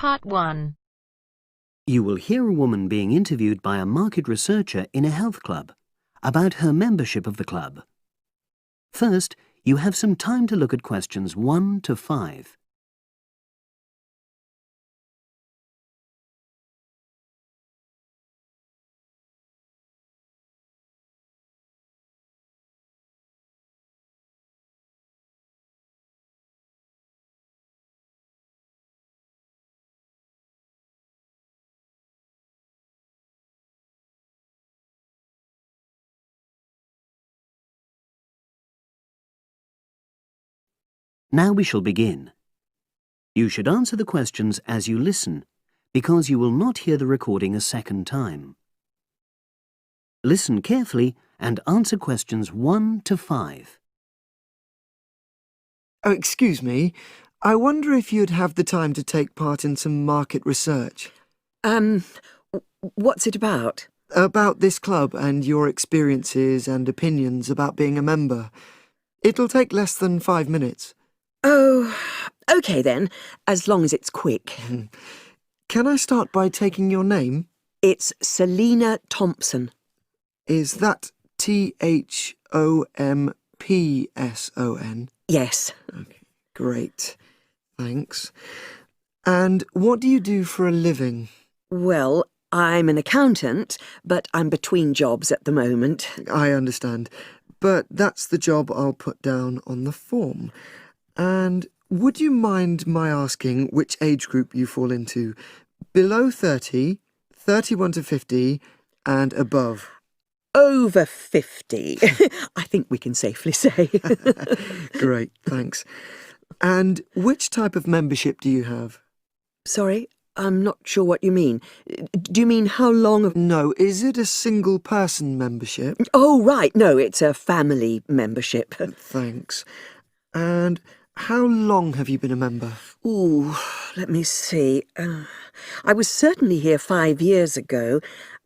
Part 1. You will hear a woman being interviewed by a market researcher in a health club about her membership of the club. First, you have some time to look at questions 1 to 5. Now we shall begin. You should answer the questions as you listen, because you will not hear the recording a second time. Listen carefully and answer questions 1 to 5. Oh, excuse me. I wonder if you'd have the time to take part in some market research. What's it about? About this club and your experiences and opinions about being a member. It'll take less than 5 minutes. Oh, OK then, as long as it's quick. Can I start by taking your name? It's Selina Thompson. Is that Thompson? Yes. Okay, great. Thanks. And what do you do for a living? Well, I'm an accountant, but I'm between jobs at the moment. I understand. But that's the job I'll put down on the form. And would you mind my asking which age group you fall into? Below 30, 31 to 50, and above? Over 50, I think we can safely say. Great, thanks. And which type of membership do you have? Sorry, I'm not sure what you mean. Do you mean how long of... No, is it a single-person membership? Oh, right, no, it's a family membership. Thanks. And how long have you been a member? Ooh, let me see. I was certainly here 5 years ago,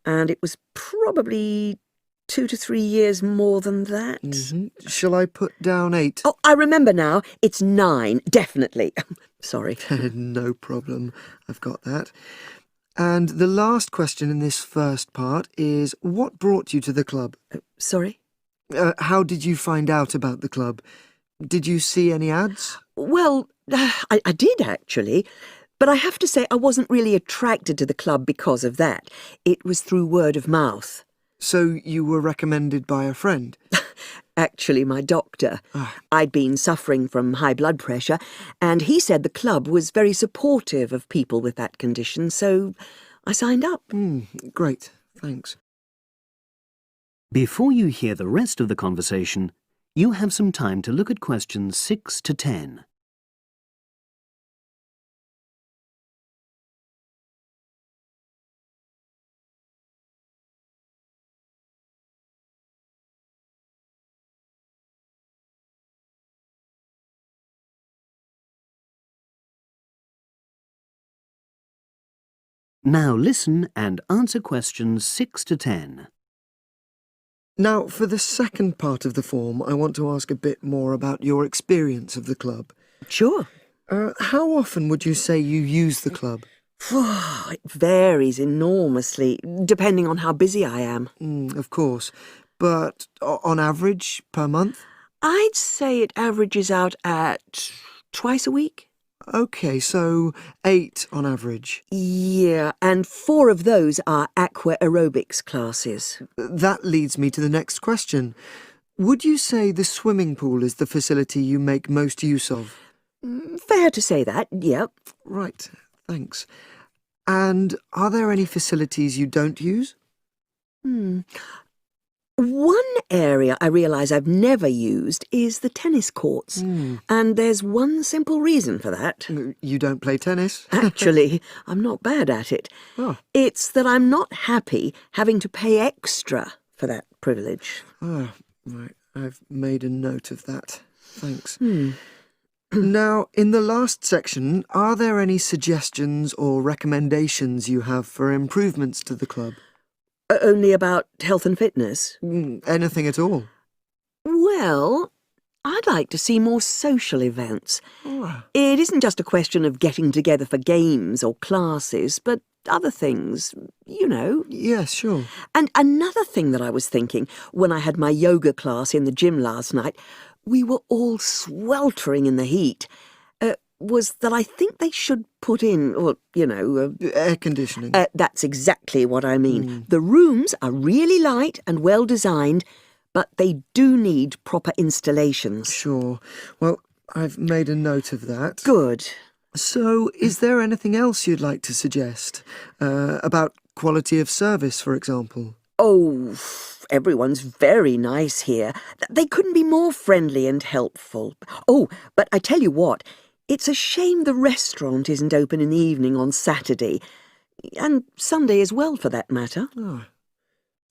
and it was probably 2 to 3 years more than that. Shall I put down 8? Oh, I remember now. It's 9, definitely. Sorry. No problem. I've got that. And the last question in this first part is, what brought you to the club? Sorry? How did you find out about the club? Did you see any ads? Well, I did actually, but I have to say I wasn't really attracted to the club because of that. It was through word of mouth. So you were recommended by a friend? Actually, my doctor. I'd been suffering from high blood pressure, and he said the club was very supportive of people with that condition, so I signed up. Great, thanks. Before you hear the rest of the conversation, you have some time to look at questions 6 to 10. Now listen and answer questions 6 to 10. Now, for the second part of the form, I want to ask a bit more about your experience of the club. Sure. How often would you say you use the club? It varies enormously, depending on how busy I am. Of course. But on average, per month? I'd say it averages out at twice a week. OK, so 8 on average. Yeah, and 4 of those are aqua aerobics classes. That leads me to the next question. Would you say the swimming pool is the facility you make most use of? Fair to say that, yep. Right, thanks. And are there any facilities you don't use? One area I realise I've never used is the tennis courts. And there's one simple reason for that. You don't play tennis? Actually, I'm not bad at it. Oh. It's that I'm not happy having to pay extra for that privilege. Oh, right. I've made a note of that. Thanks. Now, in the last section, are there any suggestions or recommendations you have for improvements to the club? Only about health and fitness? Anything at all? Well, I'd like to see more social events. Oh, It isn't just a question of getting together for games or classes, but other things, you know. yes, sure. And another thing that I was thinking, when I had my yoga class in the gym last night, we were all sweltering in the heat, was that I think they should put in, or, Air conditioning. that's exactly what I mean. The rooms are really light and well designed, but they do need proper installations. Sure. Well, I've made a note of that. Good. So, is there anything else you'd like to suggest? About quality of service, for example? Oh, everyone's very nice here. They couldn't be more friendly and helpful. Oh, but I tell you what, it's a shame the restaurant isn't open in the evening on Saturday, and Sunday as well, for that matter. Oh.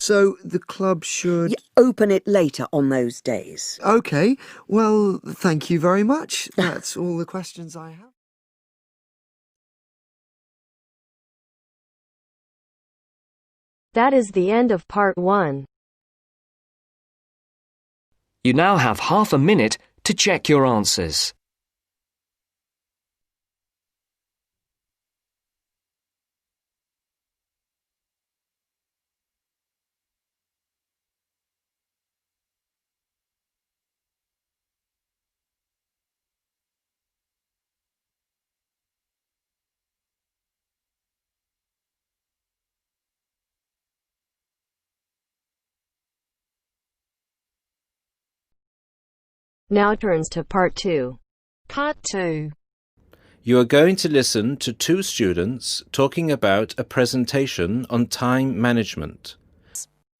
So, the club should... Open it later on those days. OK. Well, thank you very much. That's all the questions I have. That is the end of part 1. You now have half a minute to check your answers. Now turns to part 2. Part 2. You are going to listen to two students talking about a presentation on time management.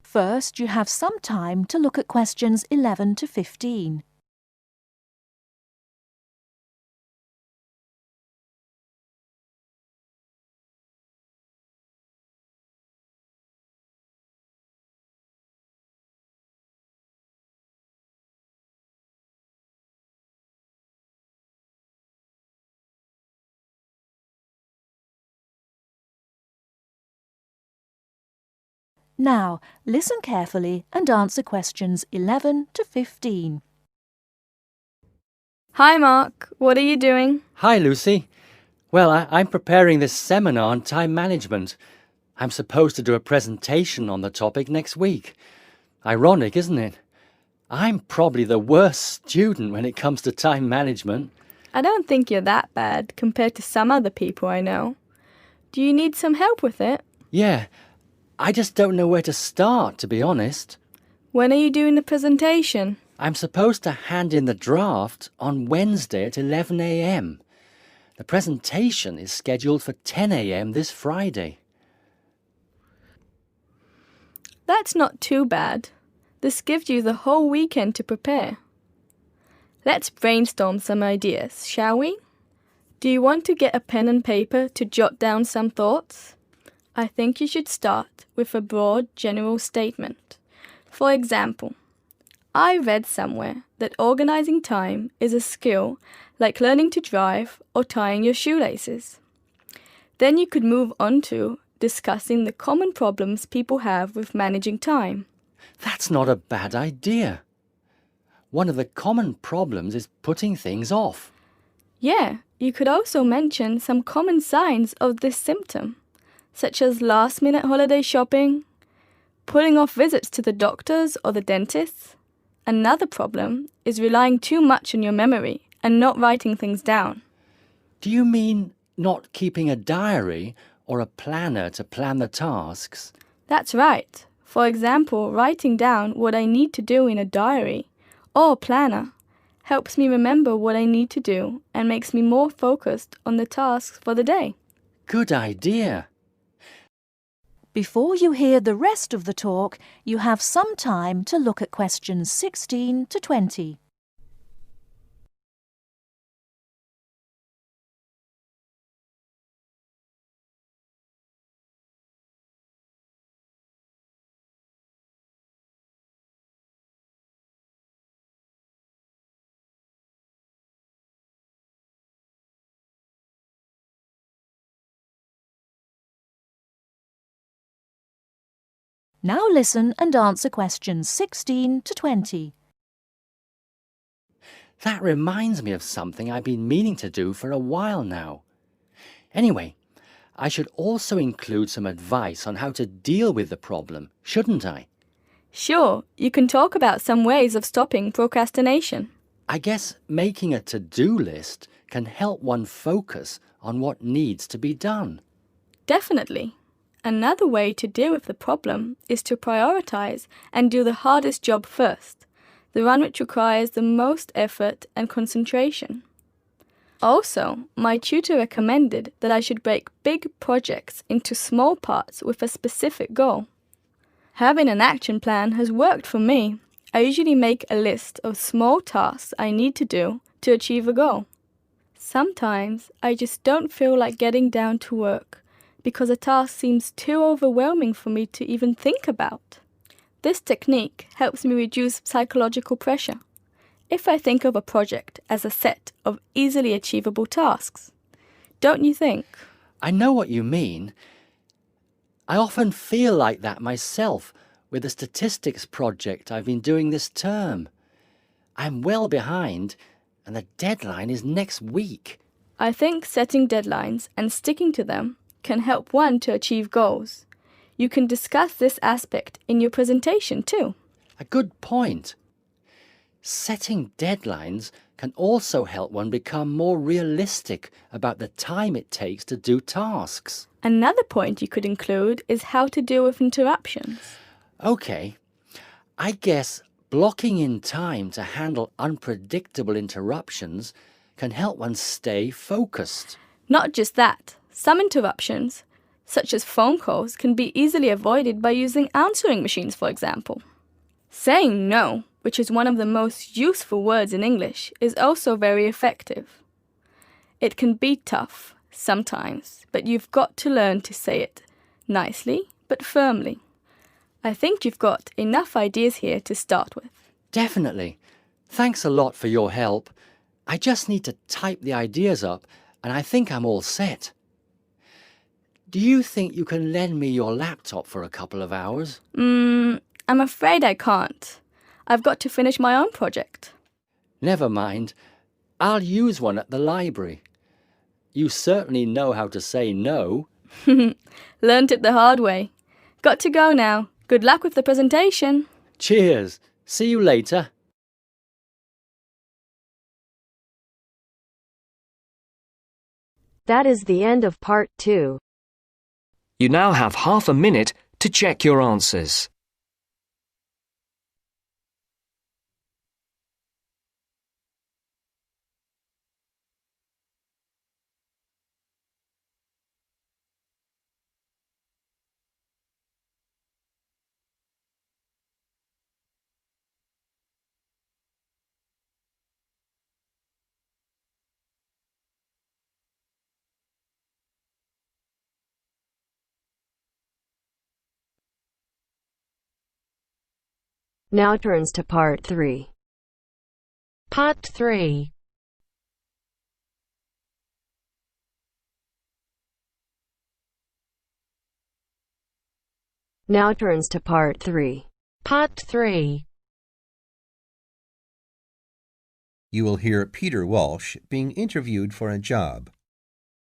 First, you have some time to look at questions 11 to 15. Now, listen carefully and answer questions 11 to 15. Hi, Mark. What are you doing? Hi, Lucy. Well, I'm preparing this seminar on time management. I'm supposed to do a presentation on the topic next week. Ironic, isn't it? I'm probably the worst student when it comes to time management. I don't think you're that bad compared to some other people I know. Do you need some help with it? Yeah, I just don't know where to start, to be honest. When are you doing the presentation? I'm supposed to hand in the draft on Wednesday at 11 a.m. The presentation is scheduled for 10 a.m. this Friday. That's not too bad. This gives you the whole weekend to prepare. Let's brainstorm some ideas, shall we? Do you want to get a pen and paper to jot down some thoughts? I think you should start with a broad general statement. For example, I read somewhere that organizing time is a skill like learning to drive or tying your shoelaces. Then you could move on to discussing the common problems people have with managing time. That's not a bad idea. One of the common problems is putting things off. Yeah, you could also mention some common signs of this symptom, such as last-minute holiday shopping, putting off visits to the doctors or the dentist. Another problem is relying too much on your memory and not writing things down. Do you mean not keeping a diary or a planner to plan the tasks? That's right. For example, writing down what I need to do in a diary or planner helps me remember what I need to do and makes me more focused on the tasks for the day. Good idea. Before you hear the rest of the talk, you have some time to look at questions 16 to 20. Now listen and answer questions 16 to 20. That reminds me of something I've been meaning to do for a while now. Anyway, I should also include some advice on how to deal with the problem, shouldn't I? Sure, you can talk about some ways of stopping procrastination. I guess making a to-do list can help one focus on what needs to be done. Definitely. Another way to deal with the problem is to prioritize and do the hardest job first, the one which requires the most effort and concentration. Also, my tutor recommended that I should break big projects into small parts with a specific goal. Having an action plan has worked for me. I usually make a list of small tasks I need to do to achieve a goal. Sometimes I just don't feel like getting down to work because a task seems too overwhelming for me to even think about. This technique helps me reduce psychological pressure if I think of a project as a set of easily achievable tasks. Don't you think? I know what you mean. I often feel like that myself with the statistics project I've been doing this term. I'm well behind, and the deadline is next week. I think setting deadlines and sticking to them can help one to achieve goals. You can discuss this aspect in your presentation too. A good point. Setting deadlines can also help one become more realistic about the time it takes to do tasks. Another point you could include is how to deal with interruptions. Okay, I guess blocking in time to handle unpredictable interruptions can help one stay focused. Not just that, some interruptions, such as phone calls, can be easily avoided by using answering machines, for example. Saying no, which is one of the most useful words in English, is also very effective. It can be tough sometimes, but you've got to learn to say it nicely but firmly. I think you've got enough ideas here to start with. Definitely. Thanks a lot for your help. I just need to type the ideas up, and I think I'm all set. Do you think you can lend me your laptop for a couple of hours? I'm afraid I can't. I've got to finish my own project. Never mind. I'll use one at the library. You certainly know how to say no. Learned it the hard way. Got to go now. Good luck with the presentation. Cheers. See you later. That is the end of part 2. You now have half a minute to check your answers. Now turns to part 3. Part 3. Now turns to part 3. Part 3. You will hear Peter Walsh being interviewed for a job.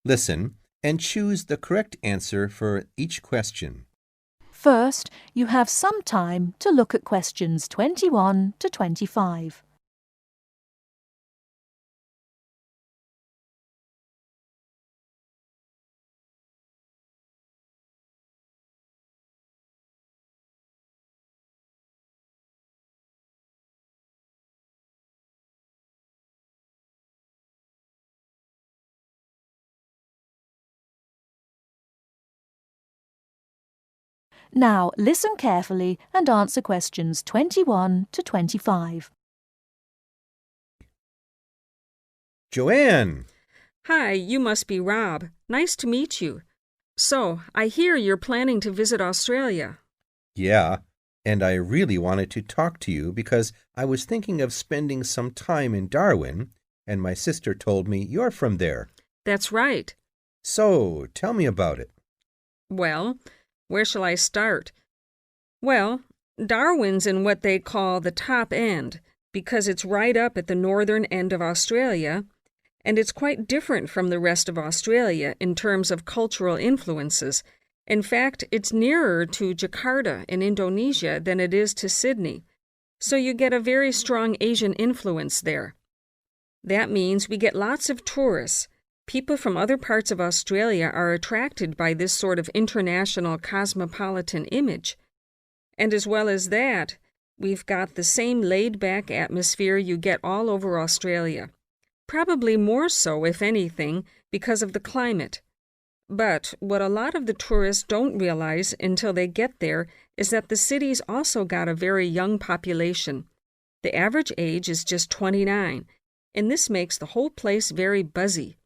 Listen and choose the correct answer for each question. First, you have some time to look at questions 21 to 25. Now, listen carefully and answer questions 21 to 25. Joanne! Hi, you must be Rob. Nice to meet you. So, I hear you're planning to visit Australia. Yeah, and I really wanted to talk to you because I was thinking of spending some time in Darwin, and my sister told me you're from there. That's right. So, tell me about it. Well, where shall I start? Well, Darwin's in what they call the top end. because it's right up at the northern end of Australia, and it's quite different from the rest of Australia in terms of cultural influences. In fact, it's nearer to Jakarta in Indonesia than it is to Sydney, so you get a very strong Asian influence there. That means we get lots of tourists. People from other parts of Australia are attracted by this sort of international cosmopolitan image. And as well as that, we've got the same laid-back atmosphere you get all over Australia. Probably more so, if anything, because of the climate. But what a lot of the tourists don't realize until they get there is that the city's also got a very young population. The average age is just 29, and this makes the whole place very buzzy.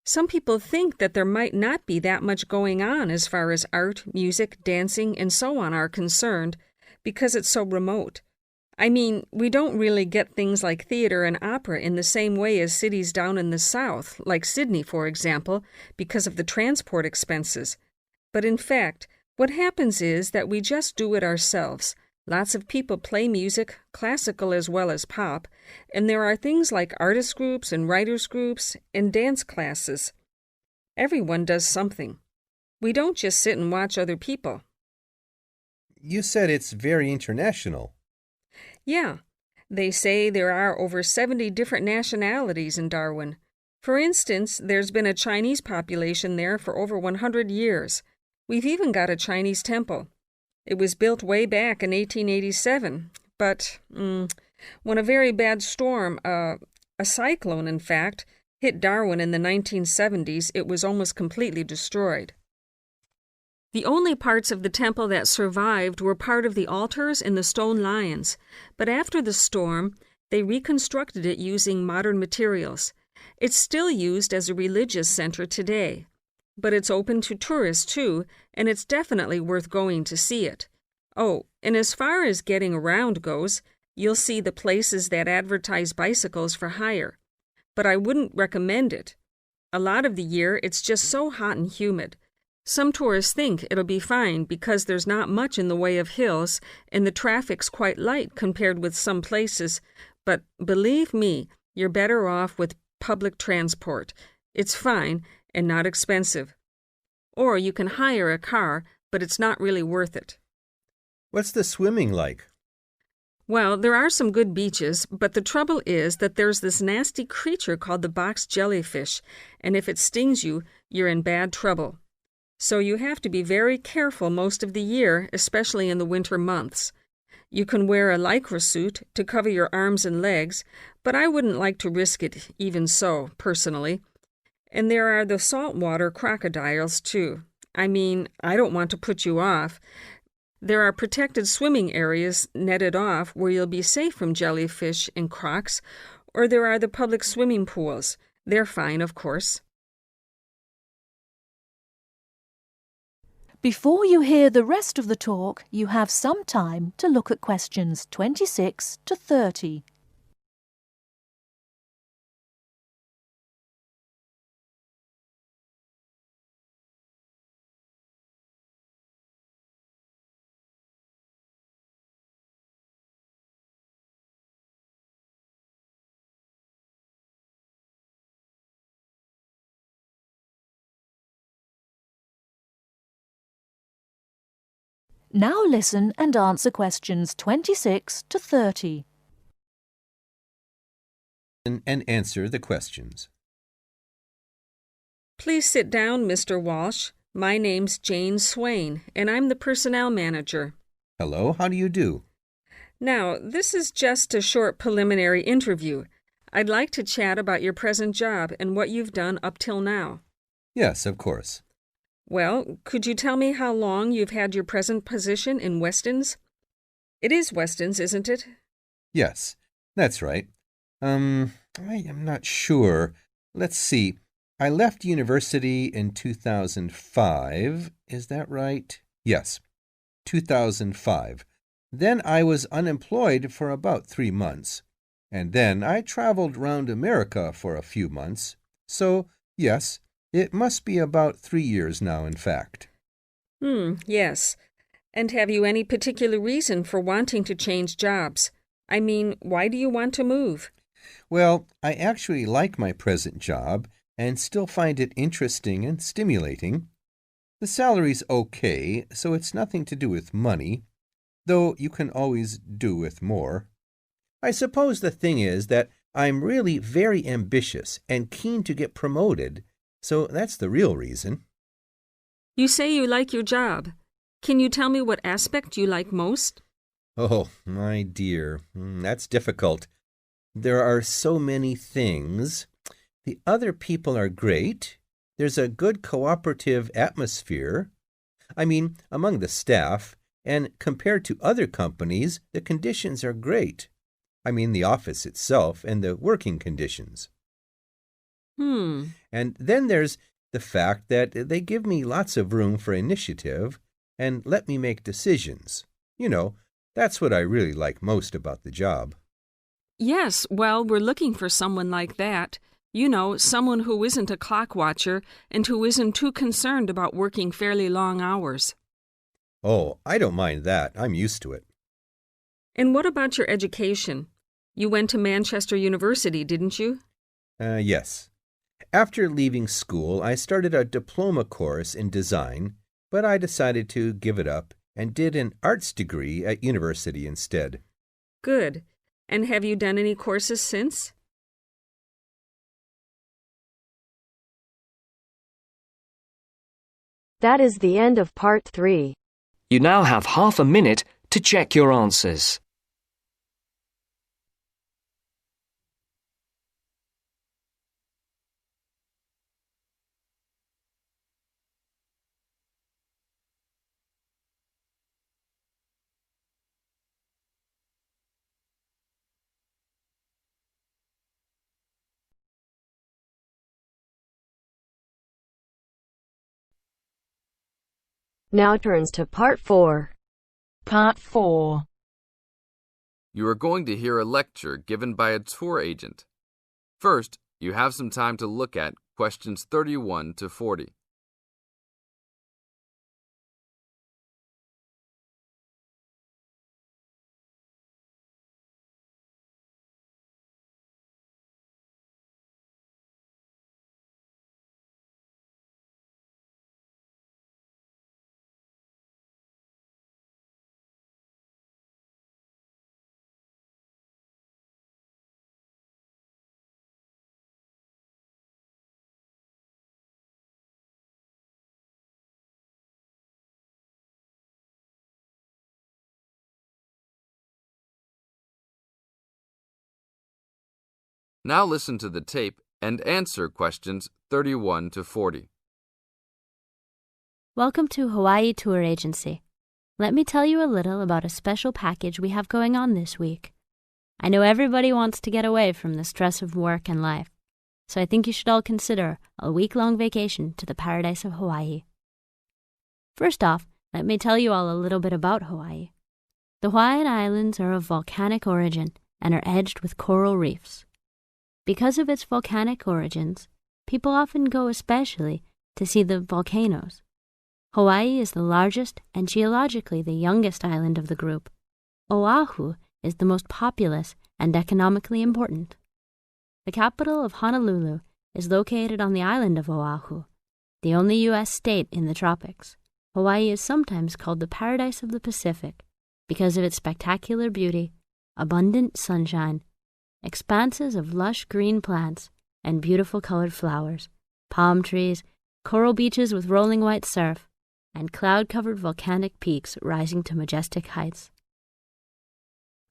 Some people think that there might not be that much going on as far as art, music, dancing, and so on are concerned, because it's so remote. I mean, we don't really get things like theater and opera in the same way as cities down in the south, like Sydney, for example, because of the transport expenses. But in fact, what happens is that we just do it ourselves. Lots of people play music, classical as well as pop, and there are things like artist groups and writers groups and dance classes. Everyone does something. We don't just sit and watch other people. You said it's very international. Yeah, they say there are over 70 different nationalities in Darwin. For instance, there's been a Chinese population there for over 100 years. We've even got a Chinese temple. It was built way back in 1887, but when a very bad storm, a cyclone in fact, hit Darwin in the 1970s, it was almost completely destroyed. The only parts of the temple that survived were part of the altars and the stone lions, but after the storm, they reconstructed it using modern materials. It's still used as a religious center today, but it's open to tourists too, and it's definitely worth going to see it. Oh, and as far as getting around goes, you'll see the places that advertise bicycles for hire, but I wouldn't recommend it. A lot of the year, it's just so hot and humid. Some tourists think it'll be fine because there's not much in the way of hills and the traffic's quite light compared with some places, but believe me, you're better off with public transport. It's fine and not expensive. Or you can hire a car, but it's not really worth it. What's the swimming like? Well, there are some good beaches, but the trouble is that there's this nasty creature called the box jellyfish, and if it stings you, you're in bad trouble. So you have to be very careful most of the year, especially in the winter months. You can wear a lycra suit to cover your arms and legs, but I wouldn't like to risk it even so, personally. And there are the saltwater crocodiles, too. I mean, I don't want to put you off. There are protected swimming areas netted off where you'll be safe from jellyfish and crocs, or there are the public swimming pools. They're fine, of course. Before you hear the rest of the talk, you have some time to look at questions 26 to 30. Now listen and answer questions 26 to 30. And answer the questions. Please sit down, Mr. Walsh. My name's Jane Swain, and I'm the personnel manager. Hello, how do you do? Now, this is just a short preliminary interview. I'd like to chat about your present job and what you've done up till now. Yes, of course. Well, could you tell me how long you've had your present position in Weston's? It is Weston's, isn't it? Yes, that's right. I am not sure. Let's see. I left university in 2005. Is that right? Yes, 2005. Then I was unemployed for about 3 months. And then I traveled round America for a few months. So, yes, it must be about 3 years now, in fact. Yes. And have you any particular reason for wanting to change jobs? I mean, why do you want to move? Well, I actually like my present job and still find it interesting and stimulating. The salary's okay, so it's nothing to do with money, though you can always do with more. I suppose the thing is that I'm really very ambitious and keen to get promoted, so that's the real reason. You say you like your job. Can you tell me what aspect you like most? Oh, my dear, that's difficult. There are so many things. The other people are great. There's a good cooperative atmosphere. I mean, among the staff, and compared to other companies, the conditions are great. I mean, the office itself and the working conditions. And then there's the fact that they give me lots of room for initiative and let me make decisions. You know, that's what I really like most about the job. Yes, well, we're looking for someone like that. You know, someone who isn't a clock watcher and who isn't too concerned about working fairly long hours. Oh, I don't mind that. I'm used to it. And what about your education? You went to Manchester University, didn't you? Yes. After leaving school, I started a diploma course in design, but I decided to give it up and did an arts degree at university instead. Good. And have you done any courses since? That is the end of part 3. You now have half a minute to check your answers. Now turns to part 4. Part 4. You are going to hear a lecture given by a tour agent. First, you have some time to look at questions 31 to 40. Now listen to the tape and answer questions 31 to 40. Welcome to Hawaii Tour Agency. Let me tell you a little about a special package we have going on this week. I know everybody wants to get away from the stress of work and life, so I think you should all consider a week-long vacation to the paradise of Hawaii. First off, let me tell you all a little bit about Hawaii. The Hawaiian Islands are of volcanic origin and are edged with coral reefs. Because of its volcanic origins, people often go especially to see the volcanoes. Hawaii is the largest and geologically the youngest island of the group. Oahu is the most populous and economically important. The capital of Honolulu is located on the island of Oahu, the only U.S. state in the tropics. Hawaii is sometimes called the paradise of the Pacific because of its spectacular beauty, abundant sunshine, expanses of lush green plants and beautiful colored flowers, palm trees, coral beaches with rolling white surf, and cloud-covered volcanic peaks rising to majestic heights.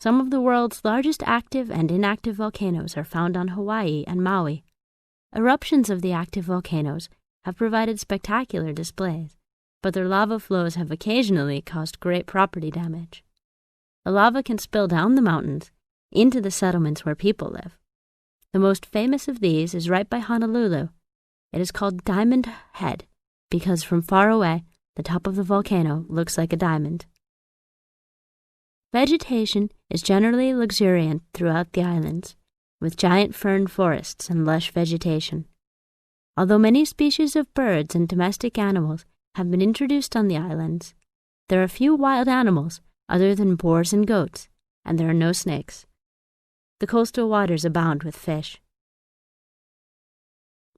Some of the world's largest active and inactive volcanoes are found on Hawaii and Maui. Eruptions of the active volcanoes have provided spectacular displays, but their lava flows have occasionally caused great property damage. The lava can spill down the mountains into the settlements where people live. The most famous of these is right by Honolulu. It is called Diamond Head because from far away, the top of the volcano looks like a diamond. Vegetation is generally luxuriant throughout the islands, with giant fern forests and lush vegetation. Although many species of birds and domestic animals have been introduced on the islands, there are few wild animals other than boars and goats, and there are no snakes. The coastal waters abound with fish.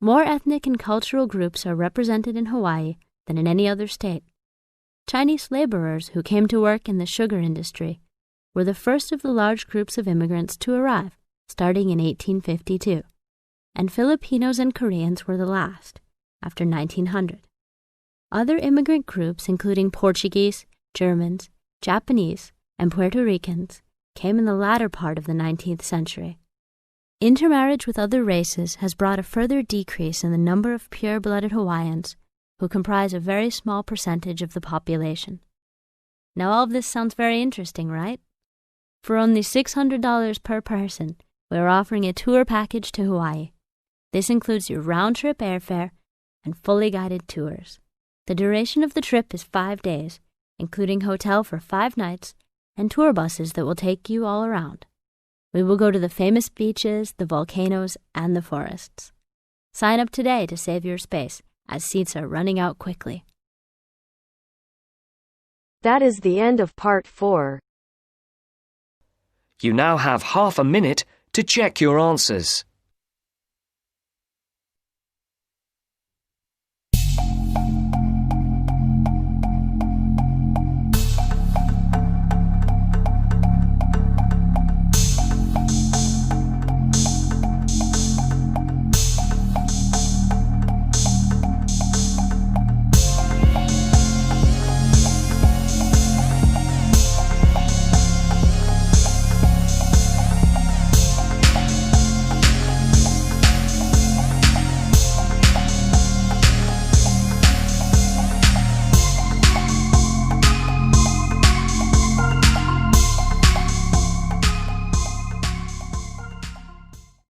More ethnic and cultural groups are represented in Hawaii than in any other state. Chinese laborers who came to work in the sugar industry were the first of the large groups of immigrants to arrive, starting in 1852, and Filipinos and Koreans were the last, after 1900. Other immigrant groups, including Portuguese, Germans, Japanese, and Puerto Ricans, came in the latter part of the 19th century. Intermarriage with other races has brought a further decrease in the number of pure-blooded Hawaiians, who comprise a very small percentage of the population. Now all of this sounds very interesting, right? For only $600 per person, we are offering a tour package to Hawaii. This includes your round-trip airfare and fully guided tours. The duration of the trip is 5 days, including hotel for 5 nights and tour buses that will take you all around. We will go to the famous beaches, the volcanoes, and the forests. Sign up today to save your space, as seats are running out quickly. That is the end of part 4. You now have half a minute to check your answers.